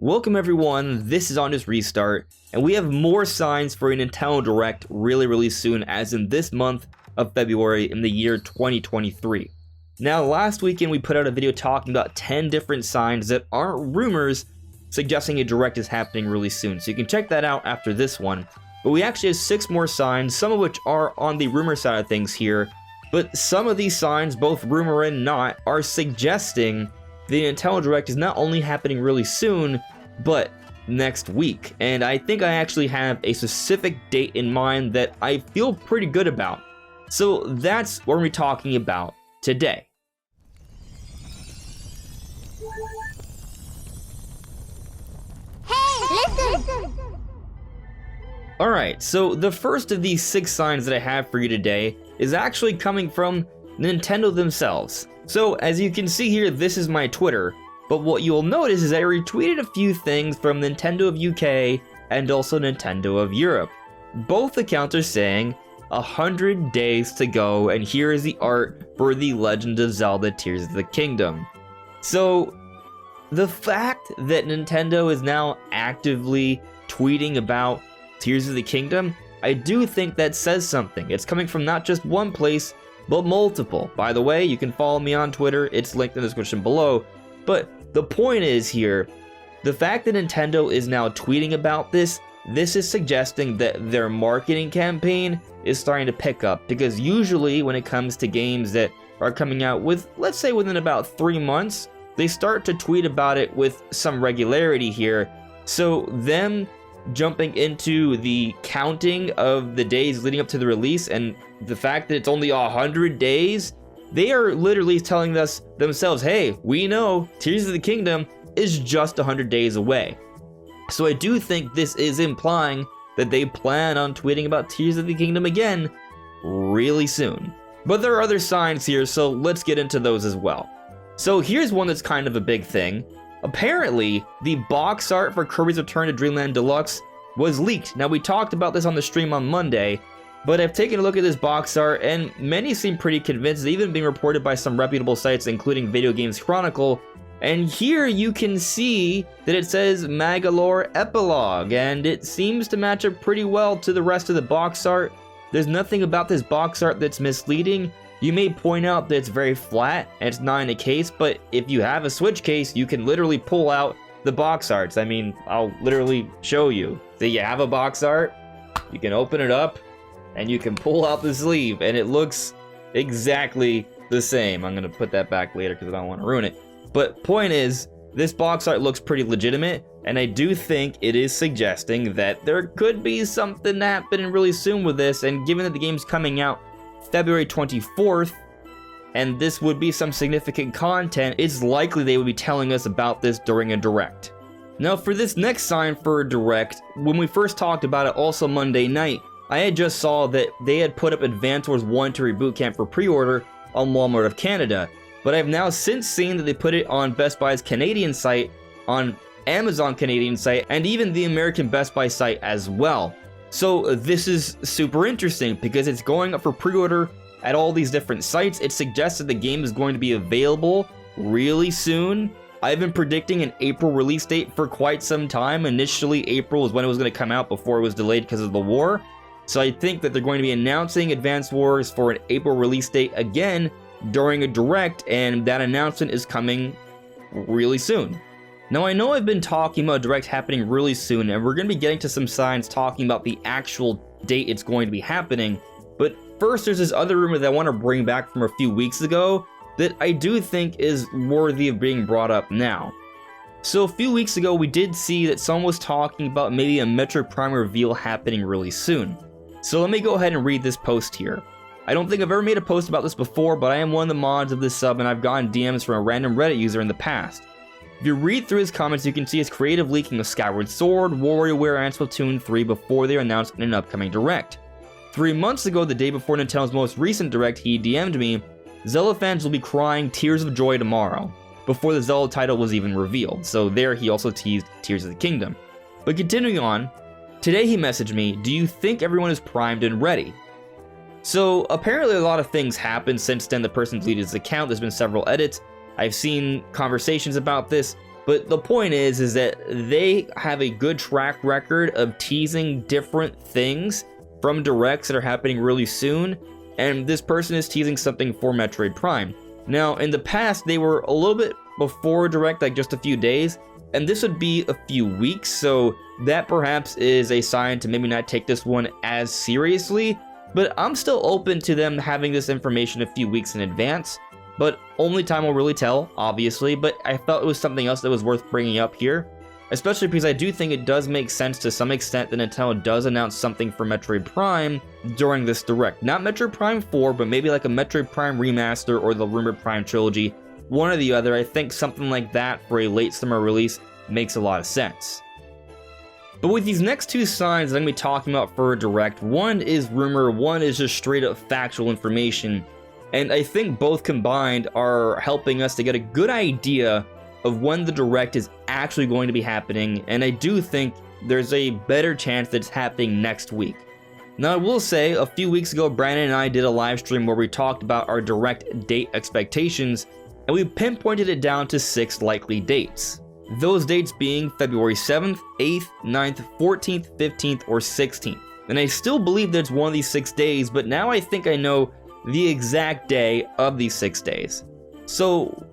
Welcome everyone, this is On This Restart, and we have more signs for a Nintendo Direct really soon, as in this month of February in the year 2023. Now, last weekend we put out a video talking about 10 different signs that aren't rumors suggesting a Direct is happening really soon, so you can check that out after this one. But we actually have 6 more signs, some of which are on the rumor side of things here, but some of these signs, both rumor and not, are suggesting the Nintendo Direct is not only happening really soon, but next week. And I think I actually have a specific date in mind that I feel pretty good about. So that's what we're talking about today. Hey, listen! Alright, so the first of these 6 signs that I have for you today is actually coming from Nintendo themselves. So as you can see here, this is my Twitter, but what you'll notice is I retweeted a few things from Nintendo of UK and also Nintendo of Europe. Both accounts are saying 100 days to go, and here is the art for the Legend of Zelda Tears of the Kingdom. So the fact that Nintendo is now actively tweeting about Tears of the Kingdom, I do think that says something. It's coming from not just one place, but multiple. By the way, you can follow me on Twitter, it's linked in the description below. But the point is here, the fact that Nintendo is now tweeting about this is suggesting that their marketing campaign is starting to pick up. Because usually when it comes to games that are coming out with, let's say within about 3 months, they start to tweet about it with some regularity here. So them jumping into the counting of the days leading up to the release and the fact that it's only 100 days, they are literally telling us themselves, hey, we know Tears of the Kingdom is just 100 days away. So I do think this is implying that they plan on tweeting about Tears of the Kingdom again really soon. But there are other signs here, so let's get into those as well. So here's one that's kind of a big thing. Apparently, the box art for Kirby's Return to Dreamland Deluxe was leaked. Now, we talked about this on the stream on Monday, but I've taken a look at this box art, and many seem pretty convinced, even being reported by some reputable sites, including Video Games Chronicle. And here you can see that it says Magolor Epilogue, and it seems to match up pretty well to the rest of the box art. There's nothing about this box art that's misleading. You may point out that it's very flat and it's not in a case, but if you have a Switch case, you can literally pull out the box arts. I mean, I'll literally show you. So you have a box art, you can open it up, and you can pull out the sleeve, and it looks exactly the same. I'm gonna put that back later because I don't want to ruin it. But point is, this box art looks pretty legitimate, and I do think it is suggesting that there could be something happening really soon with this, and given that the game's coming out February 24th, and this would be some significant content, it's likely they would be telling us about this during a Direct. Now for this next sign for a Direct, when we first talked about it also Monday night, I had just saw that they had put up Advance Wars 1 to Reboot Camp for pre-order on Walmart of Canada, but I've now since seen that they put it on Best Buy's Canadian site, on Amazon Canadian site, and even the American Best Buy site as well. So this is super interesting because it's going up for pre-order at all these different sites. It suggests that the game is going to be available really soon. I've been predicting an April release date for quite some time. Initially, April was when it was going to come out before it was delayed because of the war. So I think that they're going to be announcing Advance Wars for an April release date again during a Direct, and that announcement is coming really soon. Now, I know I've been talking about Direct happening really soon, and we're going to be getting to some signs talking about the actual date it's going to be happening, but first there's this other rumor that I want to bring back from a few weeks ago that I do think is worthy of being brought up now. So a few weeks ago, we did see that someone was talking about maybe a Metroid Prime reveal happening really soon. So let me go ahead and read this post here. I don't think I've ever made a post about this before, but I am one of the mods of this sub, and I've gotten DMs from a random Reddit user in the past. If you read through his comments, you can see his creative leaking of Skyward Sword, WarioWare, and Splatoon 3 before they are announced in an upcoming Direct. 3 months ago, the day before Nintendo's most recent Direct, he DM'd me, Zelda fans will be crying tears of joy tomorrow, before the Zelda title was even revealed. So there he also teased Tears of the Kingdom. But continuing on, today he messaged me, do you think everyone is primed and ready? So apparently a lot of things happened since then. The person deleted his account, there's been several edits, I've seen conversations about this, But the point is that they have a good track record of teasing different things from directs that are happening really soon, and this person is teasing something for Metroid Prime. Now, in the past, they were a little bit before direct, like just a few days, and this would be a few weeks, so that perhaps is a sign to maybe not take this one as seriously, but I'm still open to them having this information a few weeks in advance. But only time will really tell, obviously, but I felt it was something else that was worth bringing up here, especially because I do think it does make sense to some extent that Nintendo does announce something for Metroid Prime during this direct. Not Metroid Prime 4, but maybe like a Metroid Prime Remaster or the rumored Prime Trilogy, one or the other. I think something like that for a late summer release makes a lot of sense. But with these next two signs that I'm going to be talking about for a direct, one is rumor, one is just straight up factual information. And I think both combined are helping us to get a good idea of when the direct is actually going to be happening, and I do think there's a better chance that it's happening next week. Now I will say, a few weeks ago Brandon and I did a live stream where we talked about our direct date expectations, and we pinpointed it down to 6 likely dates. Those dates being February 7th, 8th, 9th, 14th, 15th, or 16th. And I still believe that it's one of these 6 days, but now I think I know the exact day of these 6 days. So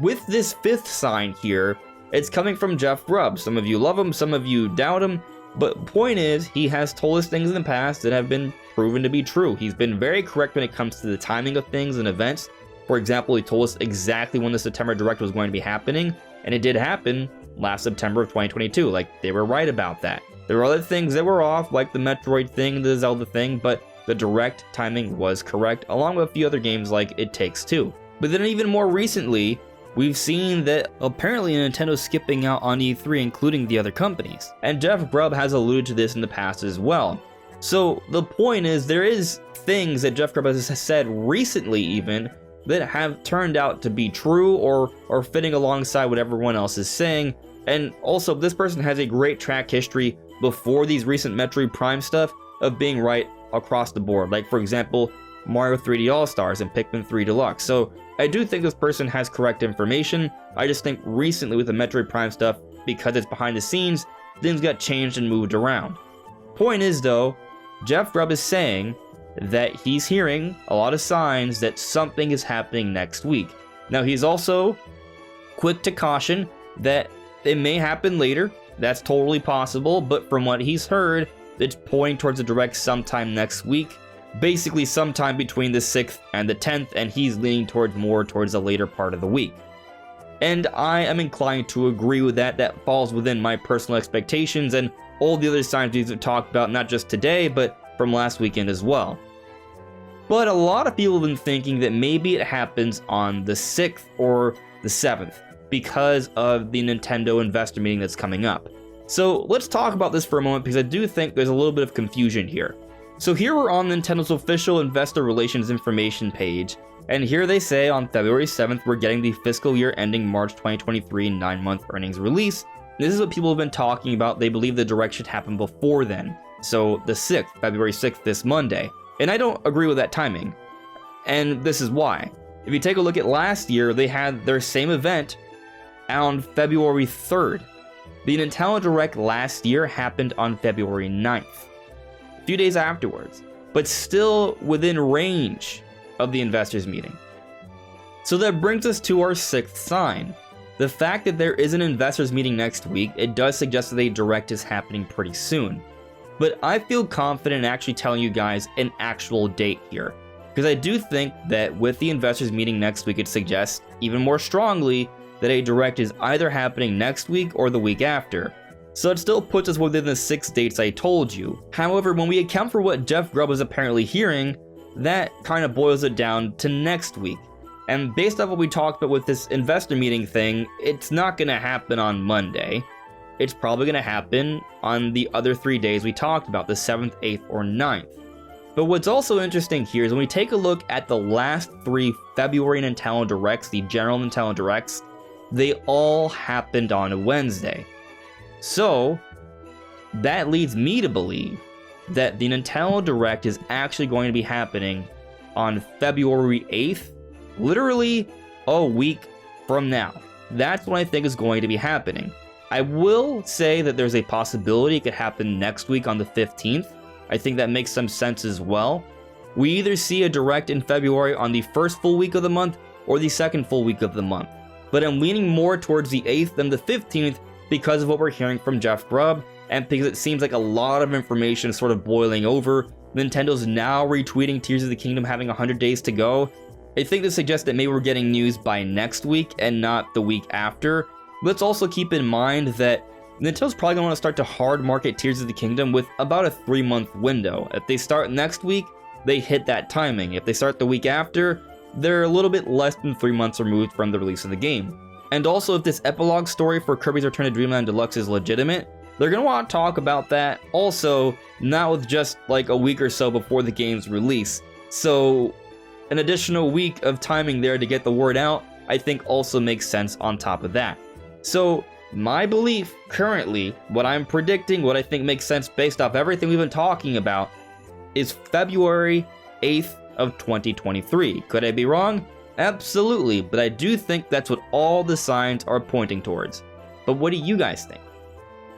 with this 5th sign here, it's coming from Jeff Grubb. Some of you love him, some of you doubt him, but point is, he has told us things in the past that have been proven to be true. He's been very correct when it comes to the timing of things and events. For example, he told us exactly when the September Direct was going to be happening, and it did happen last September of 2022. Like, they were right about that. There were other things that were off, like the Metroid thing, the Zelda thing, but the direct timing was correct, along with a few other games like It Takes Two. But then even more recently, we've seen that apparently Nintendo's skipping out on E3, including the other companies. And Jeff Grubb has alluded to this in the past as well. So the point is, there is things that Jeff Grubb has said recently even that have turned out to be true or fitting alongside what everyone else is saying. And also, this person has a great track history before these recent Metroid Prime stuff of being right across the board. Like, for example, Mario 3D All-Stars and Pikmin 3 Deluxe. So I do think this person has correct information. I just think recently with the Metroid Prime stuff, because it's behind the scenes, things got changed and moved around. Point is though, Jeff Grubb is saying that he's hearing a lot of signs that something is happening next week. Now, he's also quick to caution that it may happen later. That's totally possible, but from what he's heard, it's pointing towards a direct sometime next week, basically sometime between the 6th and the 10th, and he's leaning more towards the later part of the week. And I am inclined to agree with that. That falls within my personal expectations and all the other signs we've talked about, not just today, but from last weekend as well. But a lot of people have been thinking that maybe it happens on the 6th or the 7th because of the Nintendo investor meeting that's coming up. So let's talk about this for a moment, because I do think there's a little bit of confusion here. So here we're on Nintendo's official investor relations information page, and here they say on February 7th we're getting the fiscal year ending March 2023 9-month earnings release. This is what people have been talking about. They believe the direct should happen before then. So the 6th, February 6th, this Monday. And I don't agree with that timing. And this is why. If you take a look at last year, they had their same event on February 3rd. The Nintendo Direct last year happened on February 9th, a few days afterwards, but still within range of the investors meeting. So that brings us to our 6th sign. The fact that there is an investors meeting next week, it does suggest that a direct is happening pretty soon. But I feel confident in actually telling you guys an actual date here, because I do think that with the investors meeting next week, it suggests even more strongly that a direct is either happening next week or the week after. So it still puts us within the 6 dates I told you. However, when we account for what Jeff Grubb is apparently hearing, that kind of boils it down to next week. And based on what we talked about with this investor meeting thing, it's not going to happen on Monday. It's probably going to happen on the other 3 days we talked about, the 7th, 8th, or 9th. But what's also interesting here is when we take a look at the last 3 February Nintendo Directs, the general Nintendo Directs, they all happened on a Wednesday. So that leads me to believe that the Nintendo Direct is actually going to be happening on February 8th, literally a week from now. That's what I think is going to be happening. I will say that there's a possibility it could happen next week on the 15th. I think that makes some sense as well. We either see a direct in February on the first full week of the month or the second full week of the month. But I'm leaning more towards the 8th than the 15th because of what we're hearing from Jeff Grubb, and because it seems like a lot of information is sort of boiling over. Nintendo's now retweeting Tears of the Kingdom having 100 days to go. I think this suggests that maybe we're getting news by next week and not the week after. Let's also keep in mind that Nintendo's probably going to want to start to hard market Tears of the Kingdom with about a 3-month window. If they start next week, they hit that timing. If they start the week after, they're a little bit less than 3 months removed from the release of the game. And also, if this epilogue story for Kirby's Return to Dreamland Deluxe is legitimate, they're going to want to talk about that also, not with just like a week or so before the game's release. So an additional week of timing there to get the word out, I think also makes sense on top of that. So my belief currently, what I'm predicting, what I think makes sense based off everything we've been talking about, is February 8th of 2023. Could I be wrong? Absolutely, but I do think that's what all the signs are pointing towards. But what do you guys think?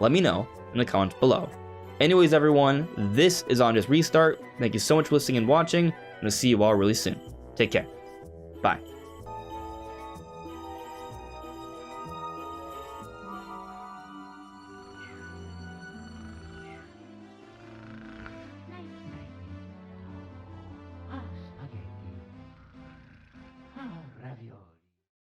Let me know in the comments below. Anyways, everyone, this is On Just Restart. Thank you so much for listening and watching, and I'll see you all really soon. Take care. Bye.